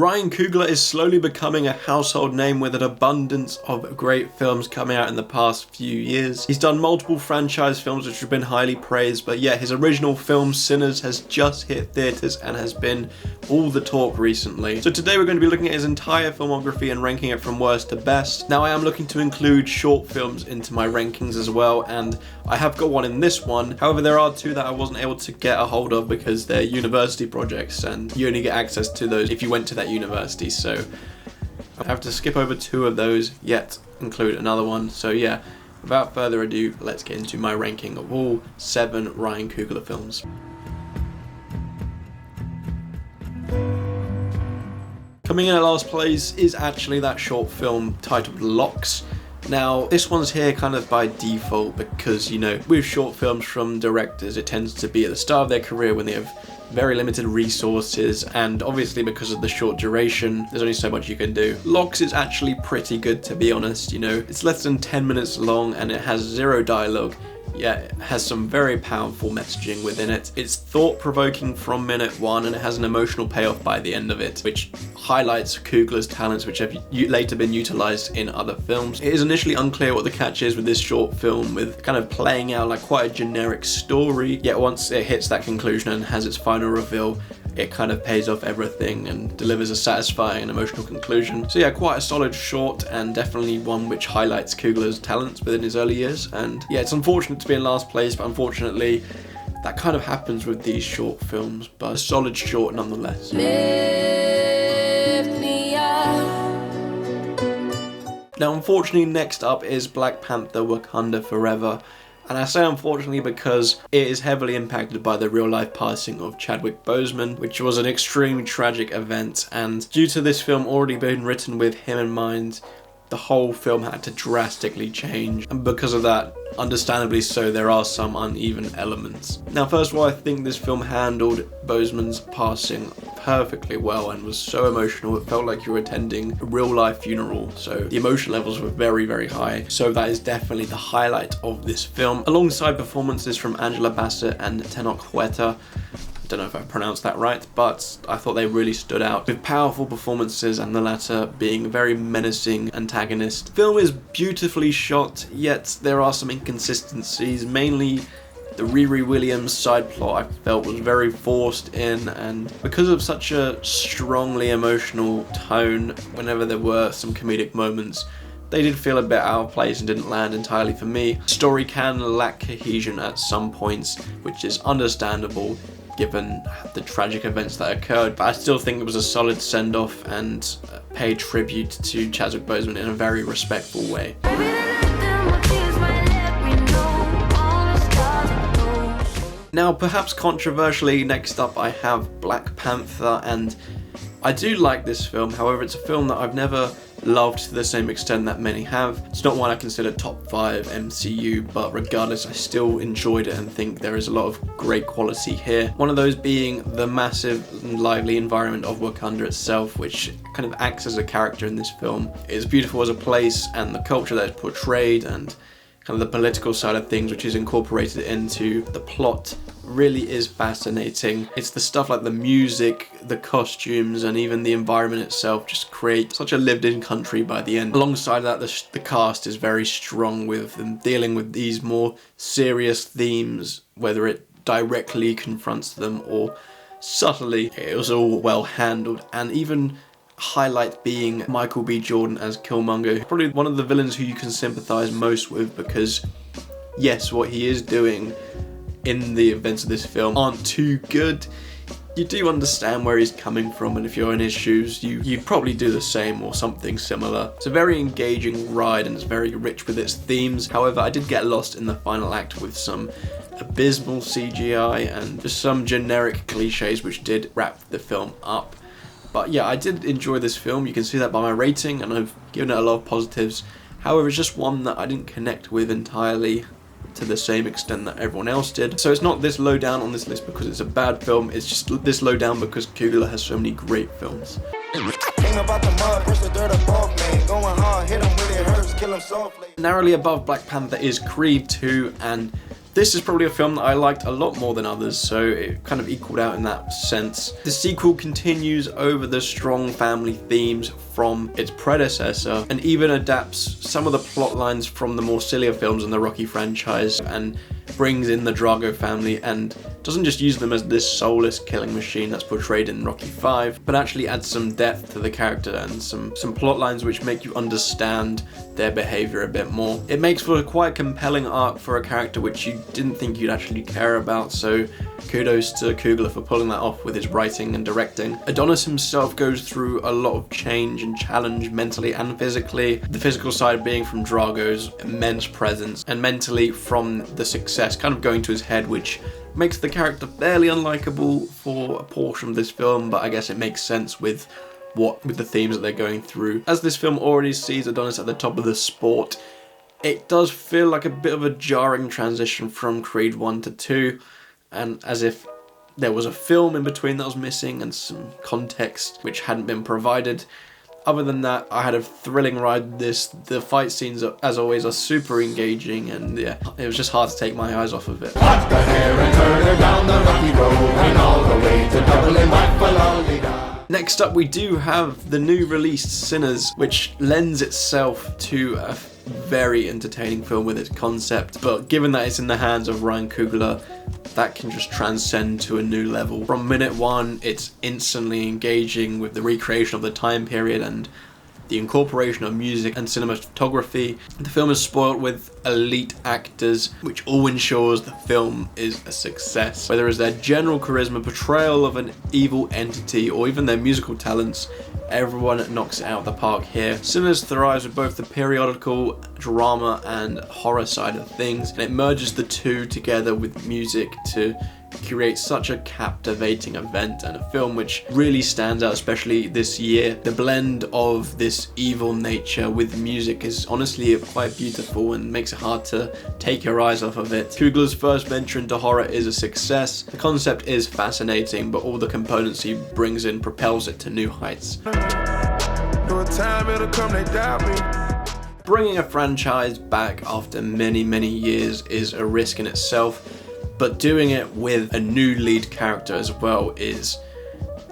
Ryan Coogler is slowly becoming a household name with an abundance of great films coming out in the past few years. He's done multiple franchise films which have been highly praised, but yet his original film Sinners has just hit theatres and has been all the talk recently. So today we're going to be looking at his entire filmography and ranking it from worst to best. Now I am looking to include short films into my rankings as well, and I have got one in this one. However, there are two that I wasn't able to get a hold of because they're university projects and you only get access to those if you went to that university, so I have to skip over two of those yet include another one. So yeah, without further ado, let's get into my ranking of all 7 Ryan Coogler films. Coming in at last place is actually that short film titled Locks. Now, this one's here kind of by default because, you know, with short films from directors, it tends to be at the start of their career when they have very limited resources, and obviously because of the short duration, there's only so much you can do. Locks is actually pretty good, to be honest. You know, it's less than 10 minutes long and it has 0 dialogue. Yeah, it has some very powerful messaging within it. It's thought-provoking from minute 1 and it has an emotional payoff by the end of it, which highlights Coogler's talents which have later been utilised in other films. It is initially unclear what the catch is with this short film, with kind of playing out like quite a generic story, yet once it hits that conclusion and has its final reveal, it kind of pays off everything and delivers a satisfying and emotional conclusion. So yeah, quite a solid short and definitely one which highlights Coogler's talents within his early years. And yeah, it's unfortunate to be in last place, but unfortunately that kind of happens with these short films, but a solid short nonetheless. Lift me up. Now unfortunately next up is Black Panther: Wakanda Forever. And I say unfortunately because it is heavily impacted by the real life passing of Chadwick Boseman, which was an extremely tragic event, and due to this film already being written with him in mind, the whole film had to drastically change, and because of that, understandably so, there are some uneven elements. Now first of all, I think this film handled Boseman's passing perfectly well and was so emotional. It felt like you were attending a real life funeral, so the emotion levels were very, very high. So that is definitely the highlight of this film, alongside performances from Angela Bassett and Tenoch Huerta. Don't know if I pronounced that right, but I thought they really stood out with powerful performances, and the latter being a very menacing antagonist. The film is beautifully shot, yet there are some inconsistencies, mainly the Riri Williams side plot I felt was very forced in, and because of such a strongly emotional tone, whenever there were some comedic moments, they did feel a bit out of place and didn't land entirely for me. The story can lack cohesion at some points, which is understandable given the tragic events that occurred, but I still think it was a solid send-off and paid tribute to Chadwick Boseman in a very respectful way. Now, perhaps controversially, next up I have Black Panther, and I do like this film. However, it's a film that I've never loved to the same extent that many have. It's not one I consider top 5 MCU, but regardless, I still enjoyed it and think there is a lot of great quality here. One of those being the massive and lively environment of Wakanda itself, which kind of acts as a character in this film. It's beautiful as a place, and the culture that is portrayed and kind of the political side of things which is incorporated into the plot really is fascinating. It's the stuff like the music, the costumes, and even the environment itself just create such a lived-in country by the end. Alongside that, the cast is very strong with them dealing with these more serious themes, whether it directly confronts them or subtly. It was all well handled, and even highlight being Michael B. Jordan as Killmonger, probably one of the villains who you can sympathise most with, because yes, what he is doing in the events of this film aren't too good. You do understand where he's coming from, and if you're in his shoes, you'd probably do the same or something similar. It's a very engaging ride and it's very rich with its themes. However, I did get lost in the final act with some abysmal CGI and just some generic cliches which did wrap the film up. But yeah, I did enjoy this film. You can see that by my rating, and I've given it a lot of positives. However, it's just one that I didn't connect with entirely to the same extent that everyone else did. So it's not this low down on this list because it's a bad film, it's just this low down because Coogler has so many great films. Narrowly above Black Panther is Creed 2, and This is probably a film that I liked a lot more than others, so it kind of equaled out in that sense. The sequel continues over the strong family themes from its predecessor, and even adapts some of the plot lines from the more sillier films in the Rocky franchise, and brings in the Drago family, and doesn't just use them as this soulless killing machine that's portrayed in Rocky V, but actually adds some depth to the character and some plot lines which make you understand their behaviour a bit more. It makes for a quite compelling arc for a character which you didn't think you'd actually care about, so kudos to Coogler for pulling that off with his writing and directing. Adonis himself goes through a lot of change and challenge mentally and physically, the physical side being from Drago's immense presence, and mentally from the success kind of going to his head, which makes the character fairly unlikable for a portion of this film, but I guess it makes sense with the themes that they're going through. As this film already sees Adonis at the top of the sport, it does feel like a bit of a jarring transition from Creed 1 to 2, and as if there was a film in between that was missing and some context which hadn't been provided. Other than that, I had a thrilling ride with this. The fight scenes, as always, are super engaging, and yeah, it was just hard to take my eyes off of it. Next up, we do have the new released Sinners, which lends itself to a very entertaining film with its concept, but given that it's in the hands of Ryan Coogler, that can just transcend to a new level. From minute one, it's instantly engaging with the recreation of the time period and the incorporation of music and cinematography. The film is spoiled with elite actors, which all ensures the film is a success. Whether it's their general charisma, portrayal of an evil entity, or even their musical talents, everyone knocks it out of the park here. Sinners thrives with both the periodical, drama, and horror side of things, and it merges the two together with music to create such a captivating event and a film which really stands out, especially this year. The blend of this evil nature with music is honestly quite beautiful and makes it hard to take your eyes off of it. Coogler's first venture into horror is a success. The concept is fascinating, but all the components he brings in propels it to new heights. Bringing a franchise back after many, many years is a risk in itself, but doing it with a new lead character as well is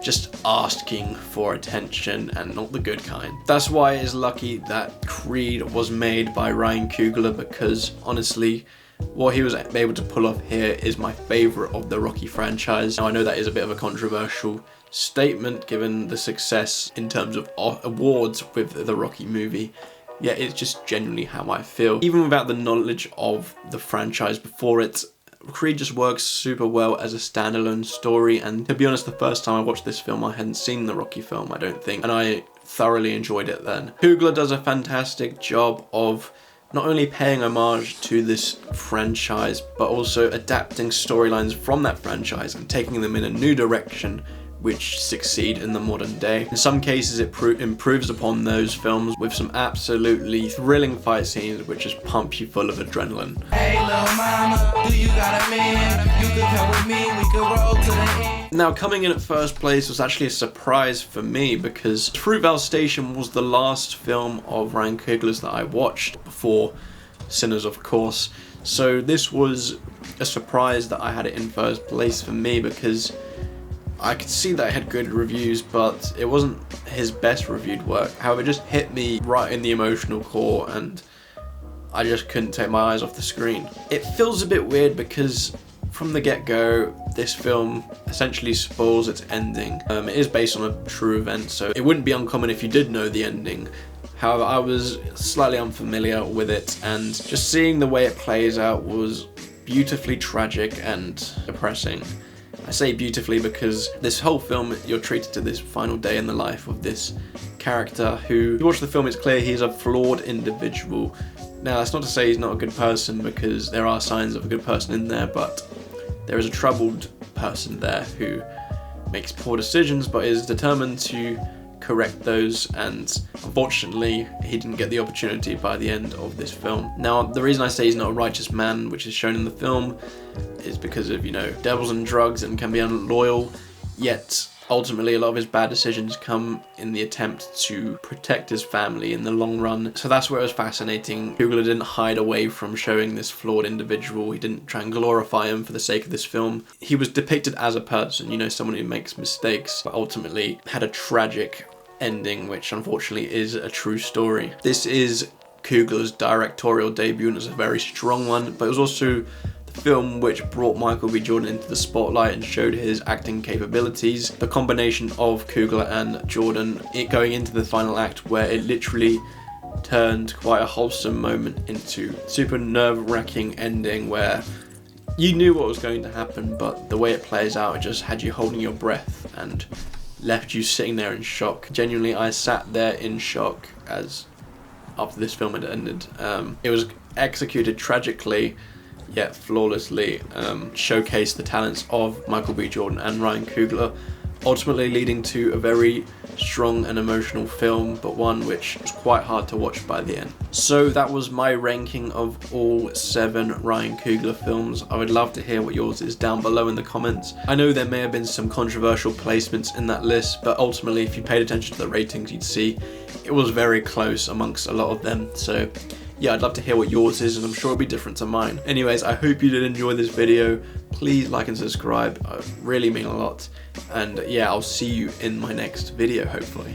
just asking for attention, and not the good kind. That's why it is lucky that Creed was made by Ryan Coogler, because honestly, what he was able to pull off here is my favourite of the Rocky franchise. Now, I know that is a bit of a controversial statement given the success in terms of awards with the Rocky movie. Yeah, it's just genuinely how I feel. Even without the knowledge of the franchise before it, Creed just works super well as a standalone story, and to be honest, the first time I watched this film I hadn't seen the Rocky film, I don't think, and I thoroughly enjoyed it then. Coogler does a fantastic job of not only paying homage to this franchise, but also adapting storylines from that franchise and taking them in a new direction which succeed in the modern day. In some cases it improves upon those films with some absolutely thrilling fight scenes which just pump you full of adrenaline. Hey little mama, do you got a man? You can come with me, we can roll to the end. Now, coming in at first place was actually a surprise for me, because Fruitvale Station was the last film of Ryan Coogler's that I watched before Sinners, of course. So this was a surprise that I had it in first place for me, because I could see that it had good reviews, but it wasn't his best reviewed work. However, it just hit me right in the emotional core, and I just couldn't take my eyes off the screen. It feels a bit weird because from the get-go, this film essentially spoils its ending. It is based on a true event, so it wouldn't be uncommon if you did know the ending. However, I was slightly unfamiliar with it, and just seeing the way it plays out was beautifully tragic and depressing. I say beautifully because this whole film, you're treated to this final day in the life of this character who, if you watch the film, it's clear he's a flawed individual. Now, that's not to say he's not a good person, because there are signs of a good person in there, but there is a troubled person there who makes poor decisions but is determined to correct those, and unfortunately he didn't get the opportunity by the end of this film. Now, the reason I say he's not a righteous man, which is shown in the film, is because of, you know, devils and drugs and can be unloyal, yet Ultimately, a lot of his bad decisions come in the attempt to protect his family in the long run. So that's where it was fascinating. Coogler didn't hide away from showing this flawed individual. He didn't try and glorify him for the sake of this film. He was depicted as a person, you know, someone who makes mistakes, but ultimately had a tragic ending, which unfortunately is a true story. This is Coogler's directorial debut, and it's a very strong one, but it was also the film which brought Michael B. Jordan into the spotlight and showed his acting capabilities. The combination of Coogler and Jordan, it going into the final act, where it literally turned quite a wholesome moment into super nerve-wracking ending where you knew what was going to happen, but the way it plays out, it just had you holding your breath and left you sitting there in shock. Genuinely, I sat there in shock as after this film had ended. It was executed tragically yet flawlessly, showcased the talents of Michael B. Jordan and Ryan Coogler, ultimately leading to a very strong and emotional film, but one which was quite hard to watch by the end. So that was my ranking of all 7 Ryan Coogler films. I would love to hear what yours is down below in the comments. I know there may have been some controversial placements in that list, but ultimately if you paid attention to the ratings, you'd see it was very close amongst a lot of them. So yeah, I'd love to hear what yours is, and I'm sure it'll be different to mine. Anyways, I hope you did enjoy this video. Please like and subscribe, it really mean a lot. And yeah, I'll see you in my next video, hopefully.